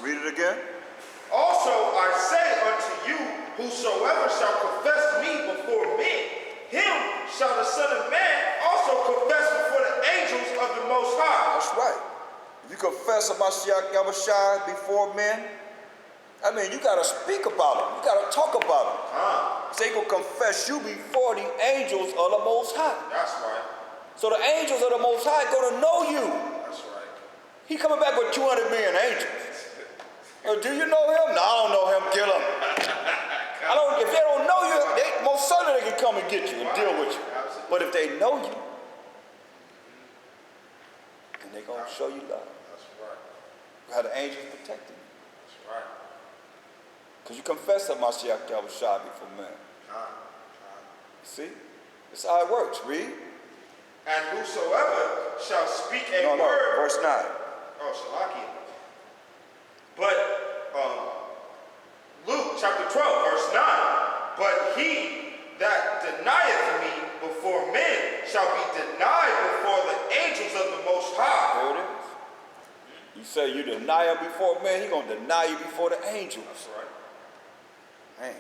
Read it again. Also I say unto you, whosoever shall confess me before men, him shall the Son of Man also confess before the angels of the Most High. That's right. If you confess of Mashayach Yahawashi before men, I mean, you got to speak about it. You got to talk about it. So he going to confess you before the angels of the Most High. That's right. So the angels of the Most High going to know you. That's right. He coming back with 200 million angels. Do you know him? No, I don't know him. Kill him. If they don't know you, most certainly they can come and get you and deal with you. But if they know you, then they're going to show you love. That's right. You have the angels protecting you. That's right. Because you confess that Mashayach Yahawashi before man. See? That's how it works. Read. And whosoever shall speak a word. Verse 9. Oh, Shalakia. But Luke chapter 12, verse 9. But he that denieth me before men shall be denied before the angels of the Most High. There it is. You say you deny him before men, he's going to deny you before the angels. That's right. Man,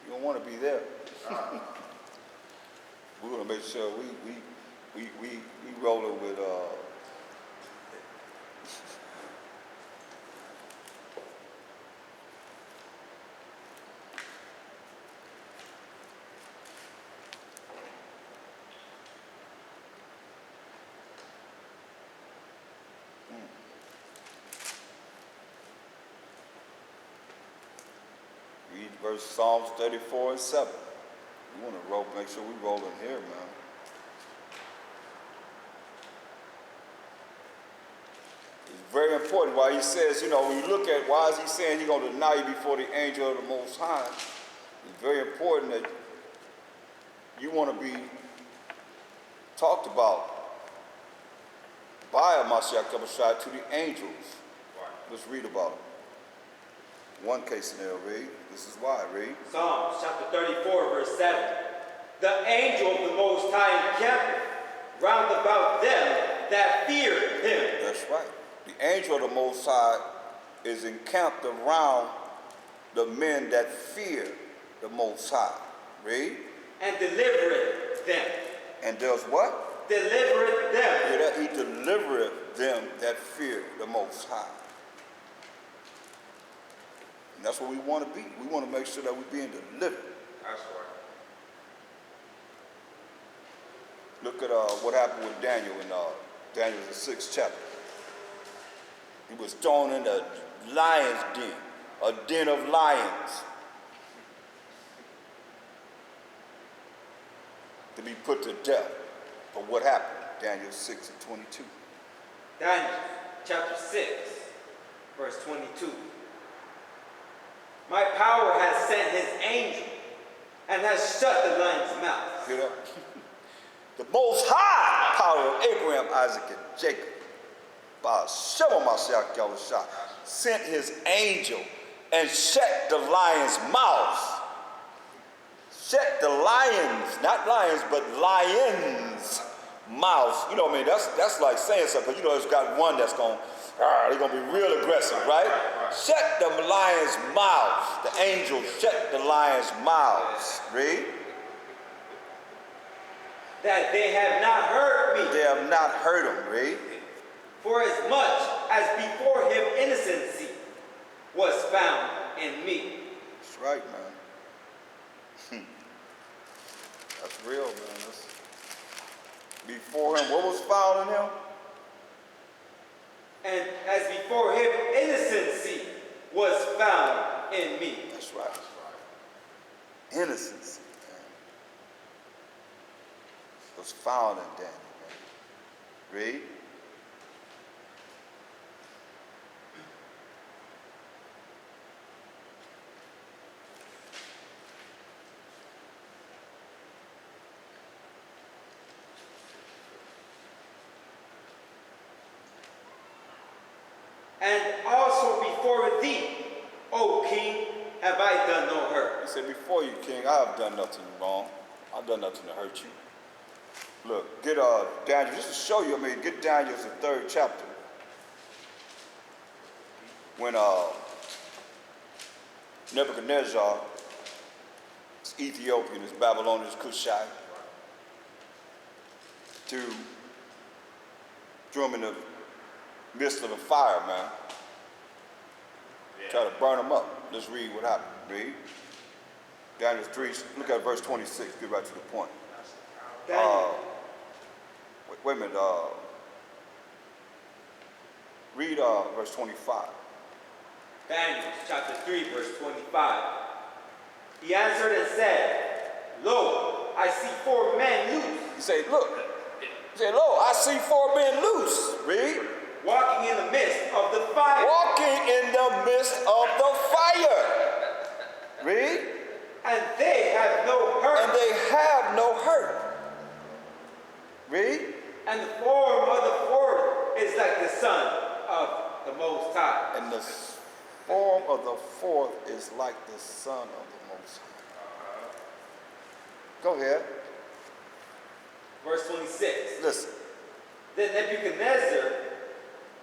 you don't want to be there. We're going to make sure we rolling with read verse Psalms 34 and 7. We want to roll, make sure we roll in here, man. It's very important why he says, you know, when you look at why is he saying he's going to deny you before the angel of the Most High, it's very important that you want to be talked about by Mashayach Yahawashi to the angels. Let's read about it. One case scenario, read. This is why, read. Psalms chapter 34, verse 7. The angel of the Most High encampeth round about them that fear him. That's right. The angel of the Most High is encamped around the men that fear the Most High. Read. And delivereth them. And does what? Delivereth them. Yeah, that he delivereth them that fear the Most High. And that's what we want to be. We want to make sure that we're being delivered. That's right. Look at what happened with Daniel in Daniel the 6th chapter. He was thrown in the lion's den, a den of lions, to be put to death. But what happened? Daniel 6 and 22. Daniel chapter 6, verse 22. My power has sent his angel and has shut the lion's mouth. Get up. The Most High power of Abraham, Isaac, and Jacob, by Mashayach Yahawashi, sent his angel and shut the lion's mouth. Shut the lions, not lions, but lions' mouths. You know what I mean? That's like saying something, because you know it's got one that's going, they're going to be real aggressive, right? Shut the lions' mouths. The angel shut the lions' mouths. Read. That they have not heard me. They have not heard him. Read. For as much as before him innocency was found in me. That's right, man. That's real, man. Before him, what was found in him? And as before him innocency was found in me. That's right. That's right. Innocency, man, was found in Daniel, man. Read. And also before thee, O king, have I done no hurt. He said, before you, king, I have done nothing wrong. I've done nothing to hurt you. Look, get Daniel, just to show you, get Daniel's the 3rd chapter. when Nebuchadnezzar, this Ethiopian, this Babylonian, this Cushite, threw him in the midst of the fire, man. Try to burn him up. Let's read what happened. Read. Daniel 3, look at verse 26. Get right to the point. Wait a minute. Read verse 25. Daniel chapter 3, verse 25. He answered and said, Lo, I see 4 men loose. He said, look. He said, lo, I see 4 men loose. Read. Walking in the midst of the fire. Walking in the midst of the fire. Read. And they have no hurt. And they have no hurt. Read. And the form of the 4th is like the Son of the Most High. And the form of the 4th is like the Son of the Most High. Go ahead. Verse 26. Listen. Then Nebuchadnezzar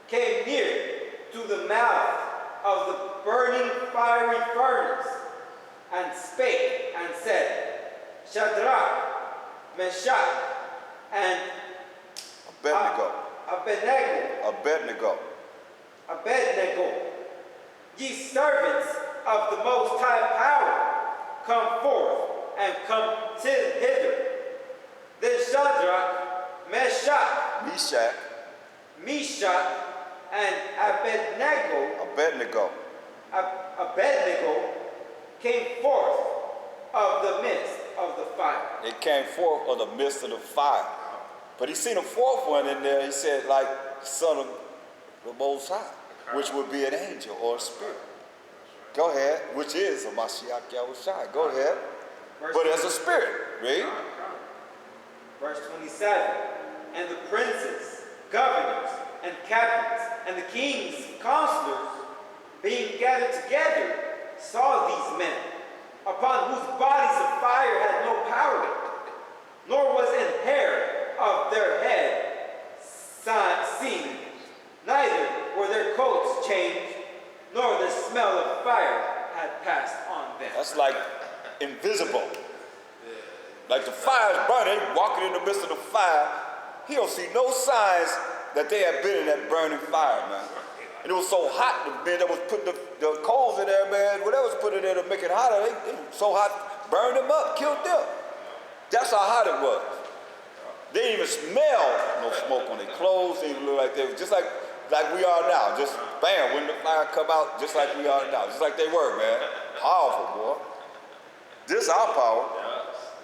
came near to the mouth of the burning fiery furnace and spake and said, Shadrach, Meshach, and Abednego, ye servants of the Most High Power, come forth and come hither. Then Shadrach, Meshach, and Abednego came forth of the midst of the fire. They came forth of the midst of the fire. But he seen a 4th one in there. He said, like the Son of the Most High, which would be an angel or a spirit. Go ahead, which is a Mashayach Yahawashi. Go ahead. But as a spirit. Read. Verse 27. And the princes, governors, and captains, and the king's counselors, being gathered together, saw these men, upon whose bodies the fire had no power, nor was an hair of their head seen, neither were their coats changed, nor the smell of fire had passed on them. That's like invisible. Like the fire is burning, walking in the midst of the fire. He don't see no signs that they had been in that burning fire, man. And it was so hot, the men that was putting the coals in there, man, whatever was put in there to make it hotter, they were so hot, burned them up, killed them. That's how hot it was. They didn't even smell no smoke on their clothes. They didn't look like they were just like we are now. Just bam, when the fire come out, just like we are now. Just like they were, man. Powerful, boy. This is our power.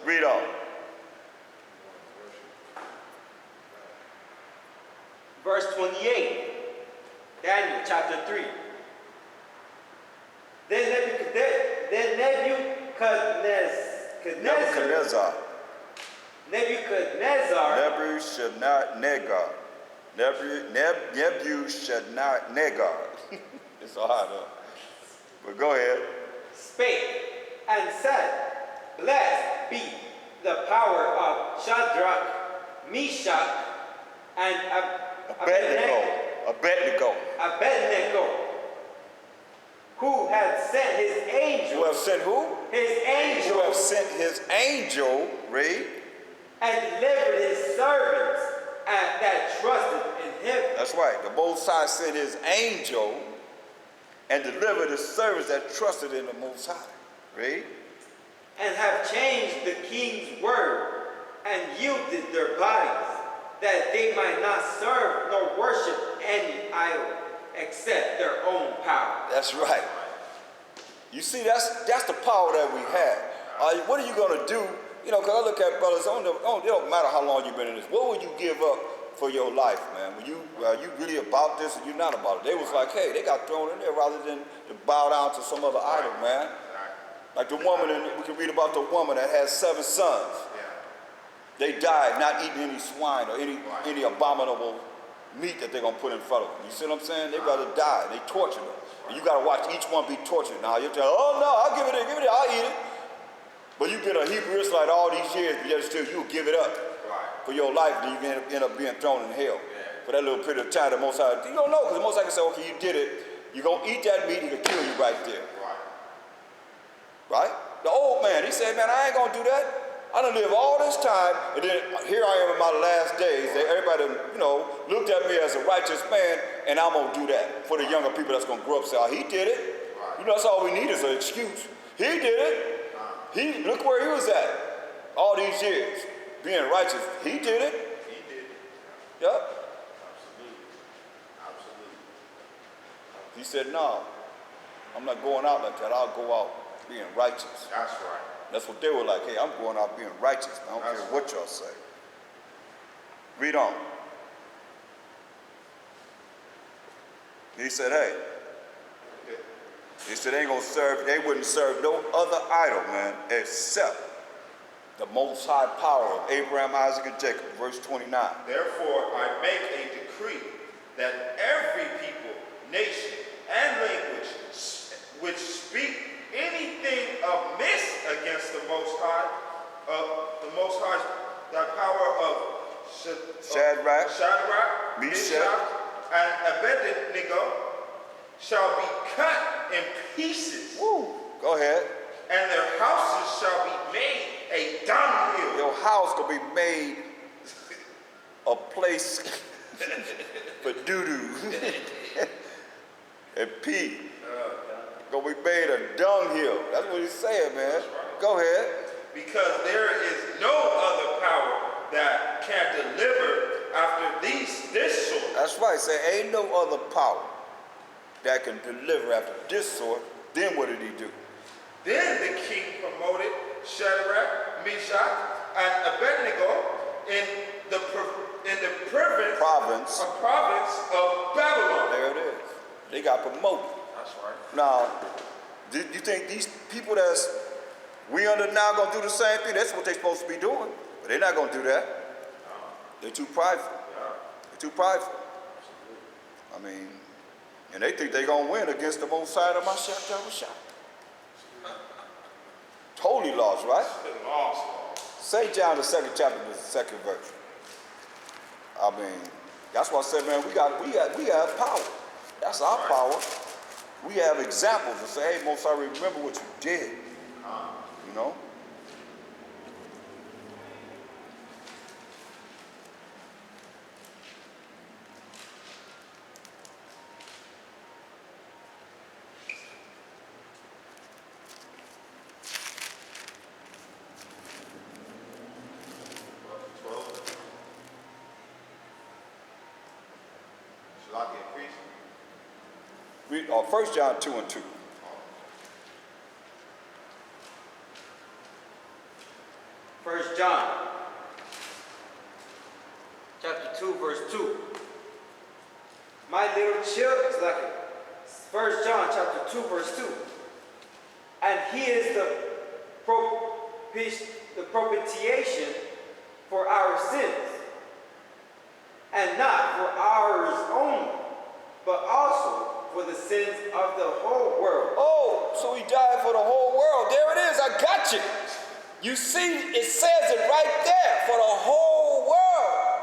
Read on. Verse 28, Daniel chapter 3. Then Nebuchadnezzar. It's so hard, huh? But go ahead. Spake and said, Blessed be the power of Shadrach, Meshach, and Abednego, who had sent his angel. Who have sent who? His angel. Who have sent his angel, read. And delivered his servants that trusted in him. That's right. The Most High sent his angel and delivered his servants that trusted in the Most High. Read. And have changed the king's word and yielded their bodies, that they might not serve nor worship any idol except their own power. That's right. You see, that's the power that we have. What are you going to do? You know, because I look at brothers, it don't matter how long you've been in this. What would you give up for your life, man? Are you really about this or you not about it? They was like, hey, they got thrown in there rather than to bow down to some other idol, man. Like the woman, we can read about the woman that has 7 sons. They died not eating any swine or any abominable meat that they're going to put in front of them. You see what I'm saying? They rather die. They torture them. And you got to watch each one be tortured. Now you're telling, oh no, I'll give it, I'll eat it. But you've been a Hebrew Israelite all these years, but yet still you'll give it up for your life, then you can end up being thrown in hell. For that little period of time, the Most High, you don't know, because the Most High can say, okay, you did it, You're going to eat that meat, it'll kill you right there. Right. Right? The old man, he said, man, I ain't going to do that. I done lived all this time, and then here I am in my last days. Everybody, looked at me as a righteous man, and I'm going to do that for the younger people that's going to grow up and say, oh, he did it. Right. That's all we need is an excuse. He did it. Look where he was at all these years, being righteous. He did it. He did it. Yep. Absolutely. Absolutely. He said, no, I'm not going out like that. I'll go out being righteous. That's right. That's what they were like. Hey, I'm going out being righteous. I don't care what y'all say. Read on. He said, hey. He said they wouldn't serve no other idol, man, except the most high power of Abraham, Isaac, and Jacob. Verse 29. Therefore, I make a decree that every people, nation, and language which speak anything amiss against the Most High, the power of Shadrach, Meshach, and Abednego shall be cut in pieces. Woo. Go ahead. And their houses shall be made a dunghill. Your house gonna be made a place for doo-doo and pee. Gonna be made a dunghill. That's what he's saying, man. That's right. Go ahead. Because there is no other power that can deliver after this sort. That's right. Say, ain't no other power that can deliver after this sort. Then what did he do? Then the king promoted Shadrach, Meshach, and Abednego in the province of Babylon. There it is. They got promoted. That's right. Now, do you think these people we under now gonna do the same thing? That's what they're supposed to be doing. But they're not gonna do that. They're too prideful. They're too prideful. I mean, and they think they're gonna win against the Most High of Mashayach, Yahawashi. Holy laws, right? St. John, the 2nd chapter, the 2nd verse. I mean, that's why I said, man, we have power. That's our power. We have examples to say, hey, Most High, remember what you did. You know? Read 1 John 2 and 2. First John, chapter 2, verse 2. My little children, like 1 John, chapter 2, verse 2. And he is the propitiation for our sins, and not for ours only, but also for the sins of the whole world. Oh, so he died for the whole world. There it is. I got you. You see, it says it right there, for the whole world.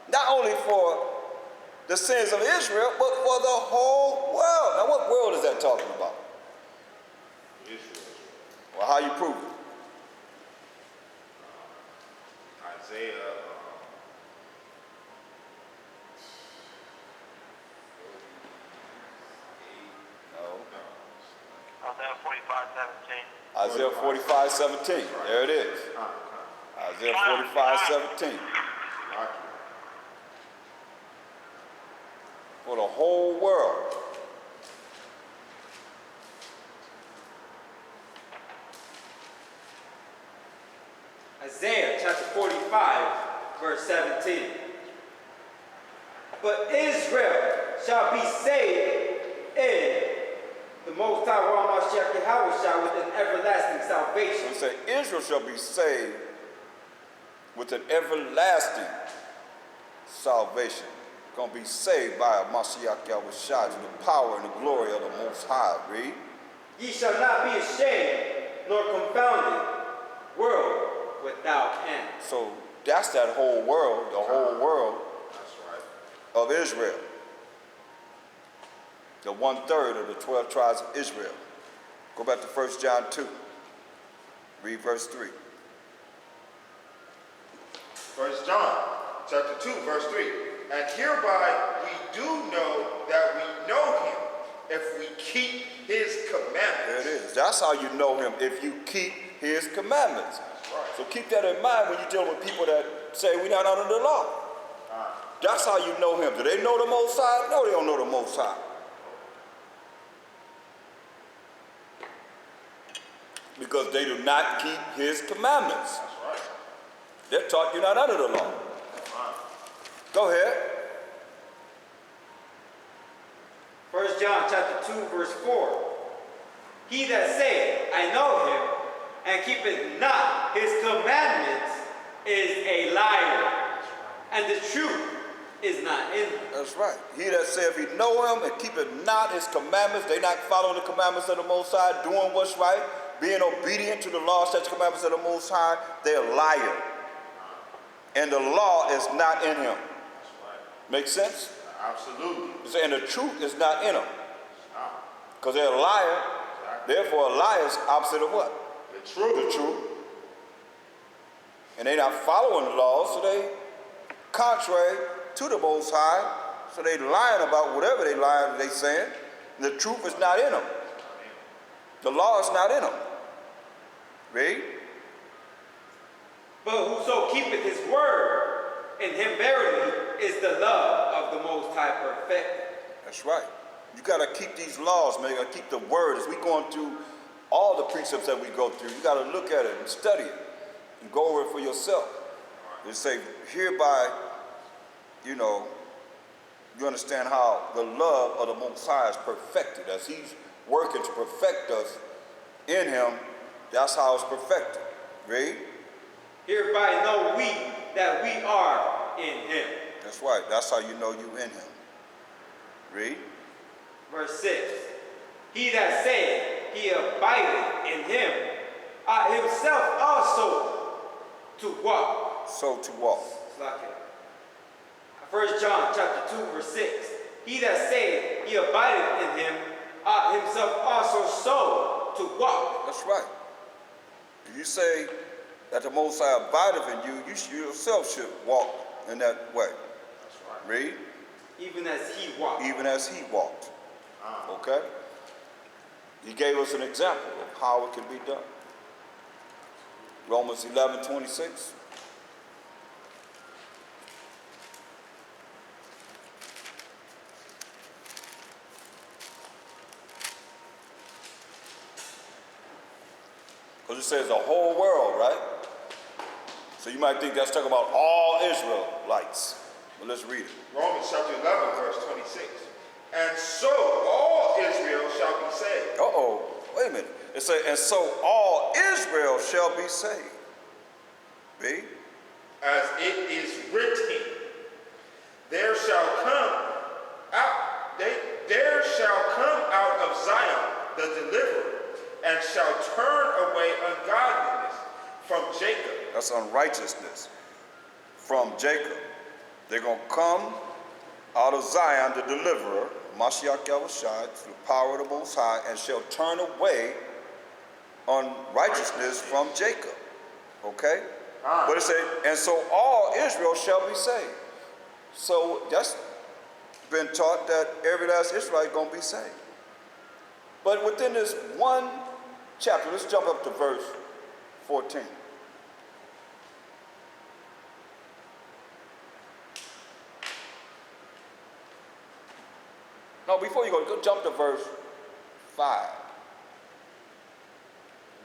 Not only for the sins of Israel, but for the whole world. Now, what world is that talking about? Israel. Well, how you prove it? Isaiah. Isaiah 45:17. There it is. Isaiah 45:17. For the whole world. Isaiah chapter 45, verse 17. But Israel shall be saved in the Most High Mashayach Yahawashi with an everlasting salvation. It says Israel shall be saved with an everlasting salvation. Going to be saved by a Mashayach Yahawashi to the power and the glory of the Most High. Read. Ye shall not be ashamed nor confounded, world without end. So that's that whole world, the whole world That's right. of Israel. The 1/3 of the 12 tribes of Israel. Go back to 1 John 2. Read verse 3. 1 John chapter 2, verse 3. And hereby we do know that we know him if we keep his commandments. There it is. That's how you know him, if you keep his commandments. Right. So keep that in mind when you're dealing with people that say we're not under the law. That's how you know him. Do they know the Most High? No, they don't know the Most High. Because they do not keep his commandments. That's right. They're taught you're not under the law. Go ahead. 1 John chapter 2, verse 4. He that saith, I know him, and keepeth not his commandments, is a liar, and the truth is not in him. That's right. He that saith he know him and keepeth not his commandments, they not following the commandments of the Most High, doing what's right, being obedient to the law, such commandments of the Most High, they're a liar. And the law is not in him. Make sense? Absolutely. And the truth is not in them. Because they're a liar. Therefore, a liar is opposite of what? The truth. The truth. And they're not following the law, so they contrary to the Most High. So they lying about whatever they saying. The truth is not in them. The law is not in them. Read. But whoso keepeth his word, in him verily is the love of the Most High perfected. That's right. You got to keep these laws, man. You got to keep the word. As we going through all the precepts that we go through, you got to look at it and study it and go over it for yourself. They say, hereby, you understand how the love of the Most High is perfected. As he's working to perfect us in him, that's how it's perfected. Read. Hereby know we that we are in him. That's right. That's how you know you in him. Read. Verse 6. He that saith he abideth in him, ought himself also to walk. So to walk. 1 John chapter 2, verse 6. He that saith he abideth in him, ought himself also so to walk. That's right. If you say that the Most High abideth in you, you yourself should walk in that way. That's right. Read. Even as he walked. Even as he walked. Okay? He gave us an example of how it can be done. Romans 11:26. Because it says the whole world, right? So you might think that's talking about all Israelites. But let's read it. Romans chapter 11, verse 26. And so all Israel shall be saved. Uh-oh. Wait a minute. It says, and so all Israel shall be saved. Read. As it is written, there shall come out of Zion the deliverer, and shall turn away ungodliness from Jacob. That's unrighteousness from Jacob. They're going to come out of Zion, the deliverer, Mashayach, Yahawashi, through the power of the Most High, and shall turn away unrighteousness from Jacob. Okay? But it says, and so all Israel shall be saved. So that's been taught that every last Israelite is going to be saved. But within this one chapter, let's jump up to verse 14. No, before you go jump to verse 5.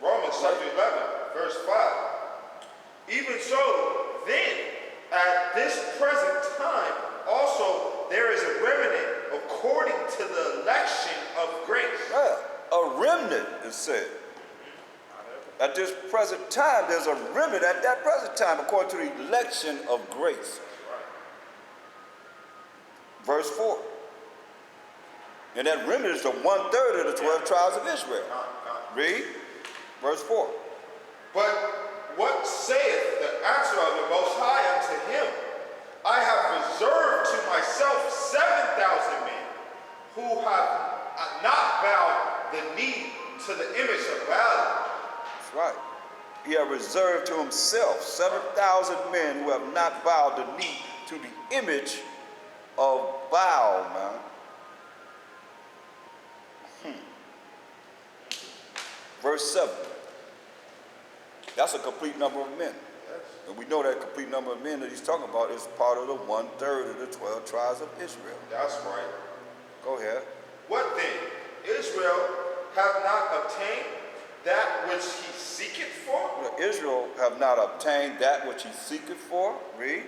Romans chapter 11, verse 5. Even so, then, at this present time, also there is a remnant according to the election of grace. Yeah, a remnant is said. At this present time, there's a remnant at that present time according to the election of grace. Verse 4. And that remnant is the 1/3 of the 12 tribes of Israel. Read. Verse 4. But what saith the answer of the Most High unto him? I have reserved to myself 7,000 men, who have not bowed the knee to the image of Baal. That's right. He had reserved to himself 7,000 men who have not bowed the knee to the image of Baal, man. Verse 7. That's a complete number of men. And we know that complete number of men that he's talking about is part of the 1/3 of the 12 tribes of Israel. That's right. Go ahead. What then? Israel have not obtained that which he seeketh for? Well, Israel have not obtained that which he seeketh for. Read.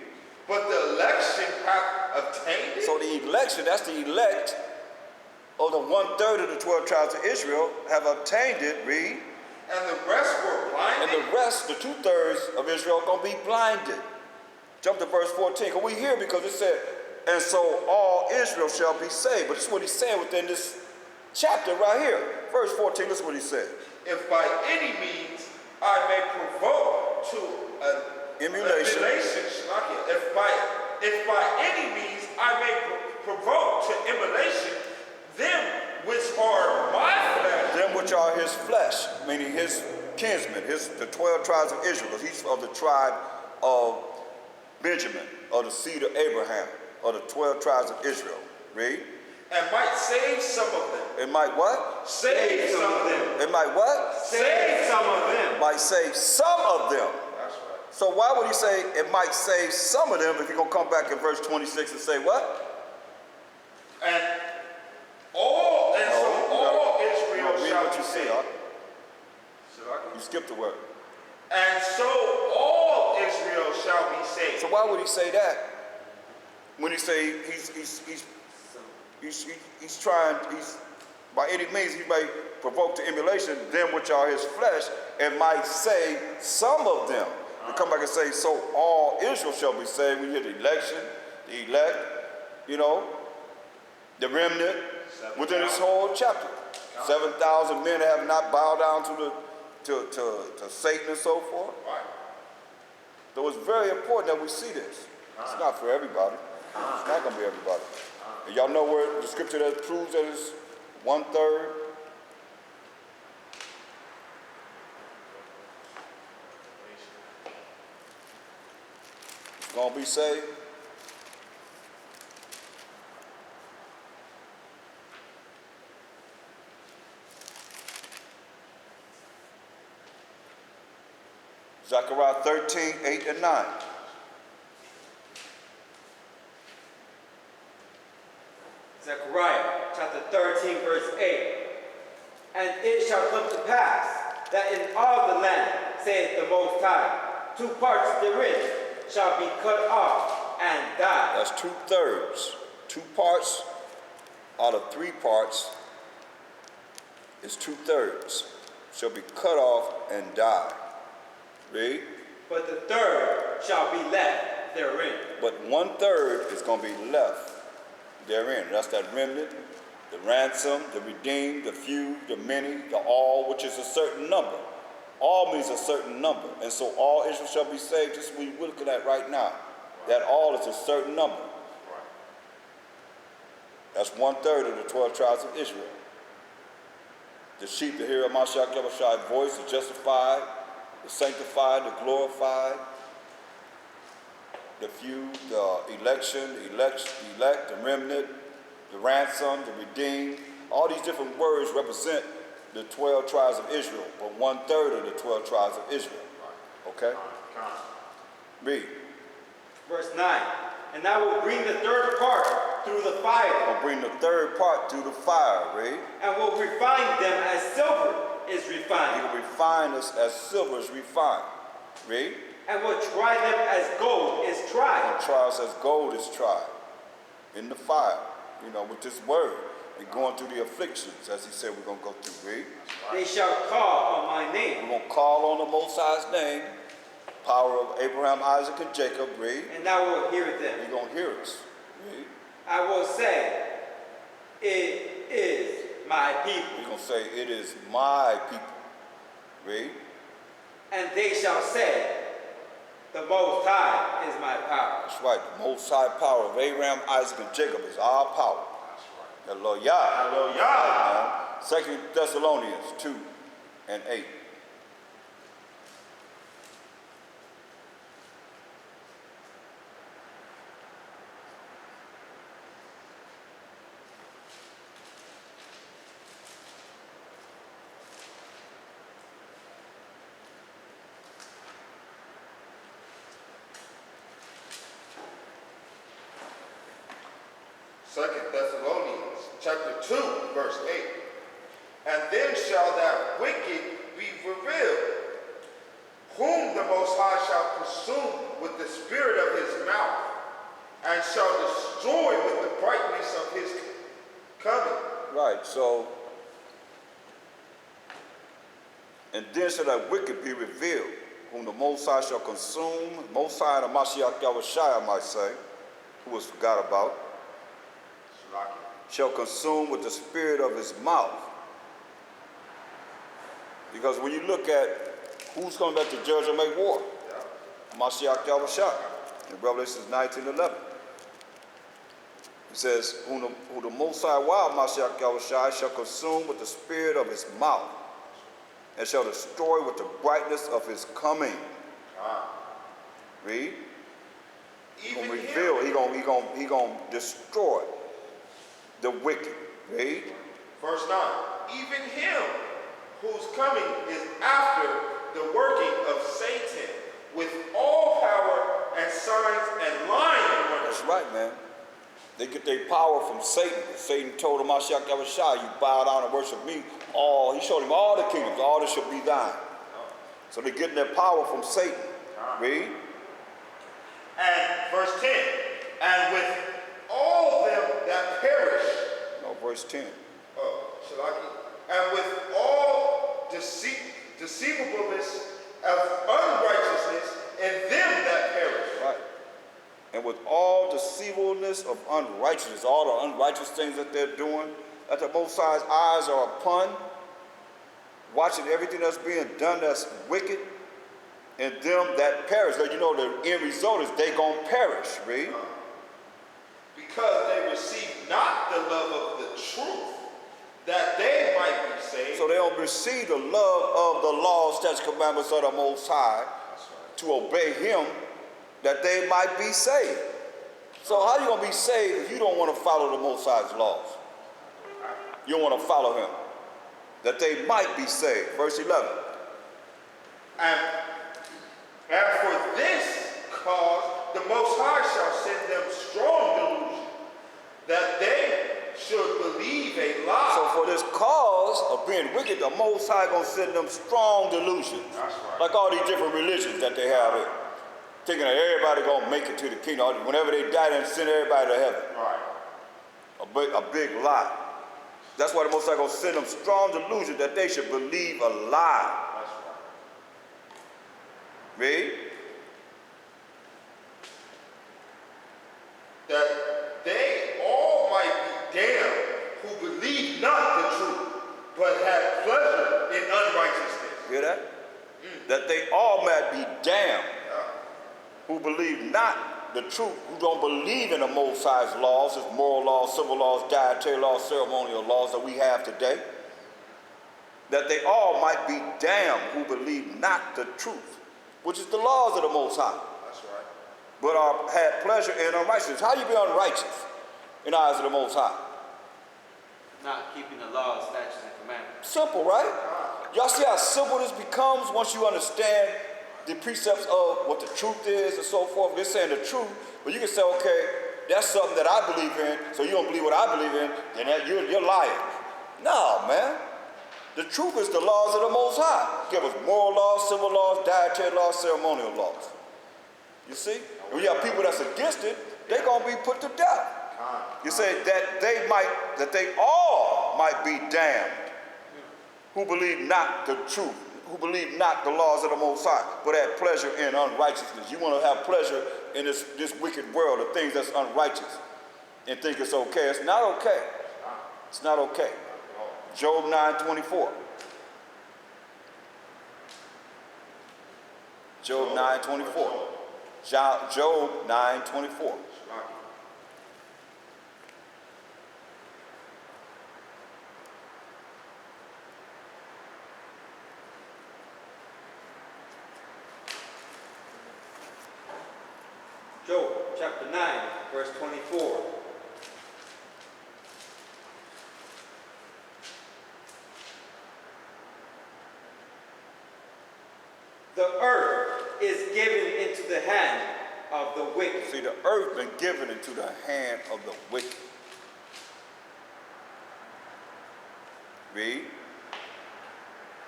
But the election hath obtained it? So the election, that's the elect of the 1/3 of the 12 tribes of Israel have obtained it. Read. And the rest were blinded? And the rest, the 2/3 of Israel, are going to be blinded. Jump to verse 14. Because we hear because it said, and so all Israel shall be saved. But this is what he's saying within this chapter right here. Verse 14, this is what he said. If by any means I may provoke to an Emulation. If by any means I may provoke to emulation them which are my flesh. Them which are his flesh, meaning his kinsmen, the 12 tribes of Israel, because he's of the tribe of Benjamin, of the seed of Abraham, of the 12 tribes of Israel. Read. And might save some of them. It might what? Save some of them. It might what? Save some of them. Might save some of them. That's right. So why would he say it might save some of them if you're going to come back in verse 26 and say what? And all Israel read shall what be you see, saved. huh? You skipped the word. And so all Israel shall be saved. So why would he say that? When he say he's trying, by any means he may provoke to emulation them which are his flesh, and might save some of them. To come back and say, so all Israel shall be saved. We hear the election, the elect, the remnant within this whole chapter. 7,000 men have not bowed down to Satan and so forth. Right. So it's very important that we see this. It's not for everybody. It's not going to be everybody. And y'all know where the scripture that proves that it's 1/3? It's going to be saved. Zechariah 13, 8 and 9. Zechariah chapter 13, verse 8. And it shall come to pass that in all the land, saith the Most High, 2 parts therein shall be cut off and die. That's 2/3. 2 parts out of 3 parts is 2/3. Shall be cut off and die. Read. But the third shall be left therein. But 1/3 is going to be left therein. That's that remnant, the ransom, the redeemed, the few, the many, the all, which is a certain number. All means a certain number. And so all Israel shall be saved, just what we're looking at right now. That all is a certain number. That's 1/3 of the 12 tribes of Israel. The sheep that hear Mashayach Yahawashi's voice, the justified, the sanctified, the glorified, the few, the election, the elect, the remnant, the ransom, the redeemed. All these different words represent the 12 tribes of Israel, but 1/3 of the 12 tribes of Israel. Okay? Read. Verse 9. And I will bring the third part through the fire. I'll bring the third part through the fire. Read. And will refine them as silver is He refined. will refine us as silver is refined. Read. And will try them as gold is tried. And try us as gold is tried. In the fire. With this word. And going through the afflictions, as he said we're going to go through. Read. They shall call on my name. We're going to call on the Most High's name. Power of Abraham, Isaac, and Jacob. Read. And I will hear them. You're going to hear us. Read. I will say, it is my people. You're going to say, it is my people. Read. And they shall say, the Most High is my power. That's right. The Most High power of Abraham, Isaac, and Jacob is our power. Hallelujah. Hallelujah. 2 Thessalonians 2 and 8. Second Thessalonians chapter 2, verse 8. And then shall that wicked be revealed, whom the Most High shall consume with the spirit of his mouth, and shall destroy with the brightness of his coming. Right, so, and then shall that wicked be revealed, whom the Most High shall consume, Most High and the Mashayach Yahawashi, I might say, who was forgot about, shall consume with the spirit of his mouth. Because when you look at who's going to let the judge and make war, Mashayach Yahawashi, in Revelation 19:11. It says, who the Most High wild Mashayach Yahawashi shall consume with the spirit of his mouth, and shall destroy with the brightness of his coming. Read. He gonna reveal. He gonna destroy the wicked. Read. Verse 9. Even him whose coming is after the working of Satan with all power and signs and lying and wonders. That's right, man. They get their power from Satan. Satan told him, Mashayach Yahawashi, you bow down and worship me. He showed him all the kingdoms, all that shall be thine. So they're getting their power from Satan. Read. And verse 10. And with all them that perish. No, verse 10. And with all deceivableness of unrighteousness in them that perish. Right. And with all deceivableness of unrighteousness, all the unrighteous things that they're doing, that the Most High's eyes are upon, watching everything that's being done that's wicked, and them that perish. Because you know the end result is they gonna perish, read. Because they receive not the love of the truth, that they might be saved. So they don't receive the love of the laws, statutes, commandments of the Most High to obey him, that they might be saved. So how are you going to be saved if you don't want to follow the Most High's laws? You don't want to follow him, that they might be saved. Verse 11. And for this cause the Most High shall send them strong delusion, that they should believe a lie. So for this cause of being wicked, the Most High going to send them strong delusions. That's right. Like all these different religions that they have here. Thinking that everybody going to make it to the kingdom. Whenever they die, they send everybody to heaven. Right. A big lie. That's why the Most High going to send them strong delusion that they should believe a lie. That's right. Read. That they all might be damned who believe not the truth, but have pleasure in unrighteousness. Hear that? That they all might be damned who believe not the truth, who don't believe in the Most High's laws, his moral laws, civil laws, dietary laws, ceremonial laws that we have today. That they all might be damned who believe not the truth, which is the laws of the Most High. That's right. But had pleasure in unrighteousness. How you be unrighteous in the eyes of the Most High? Not keeping the laws, statutes, and commandments. Simple, right? Y'all see how simple this becomes once you understand the precepts of what the truth is and so forth. They're saying the truth, but you can say, okay, that's something that I believe in, so you don't believe what I believe in, then you're lying. No, man. The truth is the laws of the Most High. Give us moral laws, civil laws, dietary laws, ceremonial laws. You see? When you have people that's against it, they're going to be put to death. You say that they all might be damned who believe not the truth, who believe not the laws of the Most High, but have pleasure in unrighteousness. You want to have pleasure in this wicked world, the things that's unrighteous, and think it's okay. It's not okay. It's not okay. Job 9:24. Job 9:24. Job 9:24. Job chapter 9, verse 24. The earth is given into the hand of the wicked. See, the earth been given into the hand of the wicked. Read.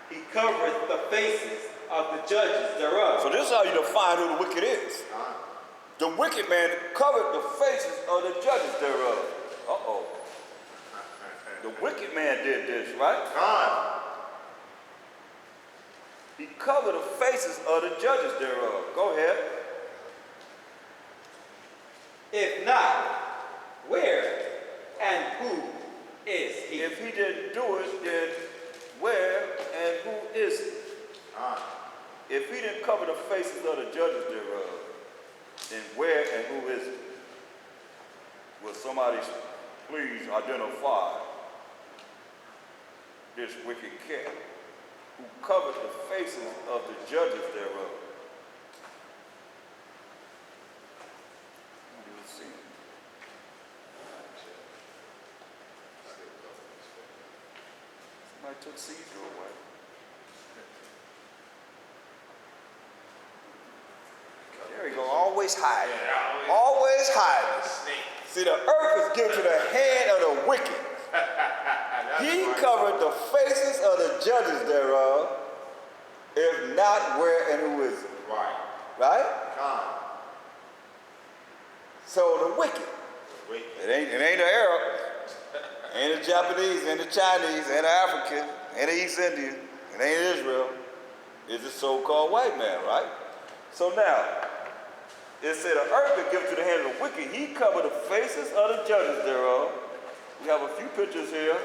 He covereth the faces of the judges thereof. So this is how you define who the wicked is. The wicked man covered the faces of the judges thereof. Uh-oh. The wicked man did this, right? He covered the faces of the judges thereof. Go ahead. If not, where and who is he? If he didn't do it, then where and who is it? If he didn't cover the faces of the judges thereof, then where and who is it? Will somebody please identify this wicked cat who covered the faces of the judges thereof? What do you see? Somebody took Caesar away. There you go, always hiding. Always hiding. See, the earth is given to the hand of the wicked. He covered the faces of the judges thereof, if not where and who is it. Right? So the wicked. It ain't the Arab, ain't the Japanese, ain't the Chinese, ain't the African, ain't the East Indian, it ain't Israel. It's the so-called white man, right? So now, it said the earth is given to the hand of the wicked. He covered the faces of the judges thereof. We have a few pictures here.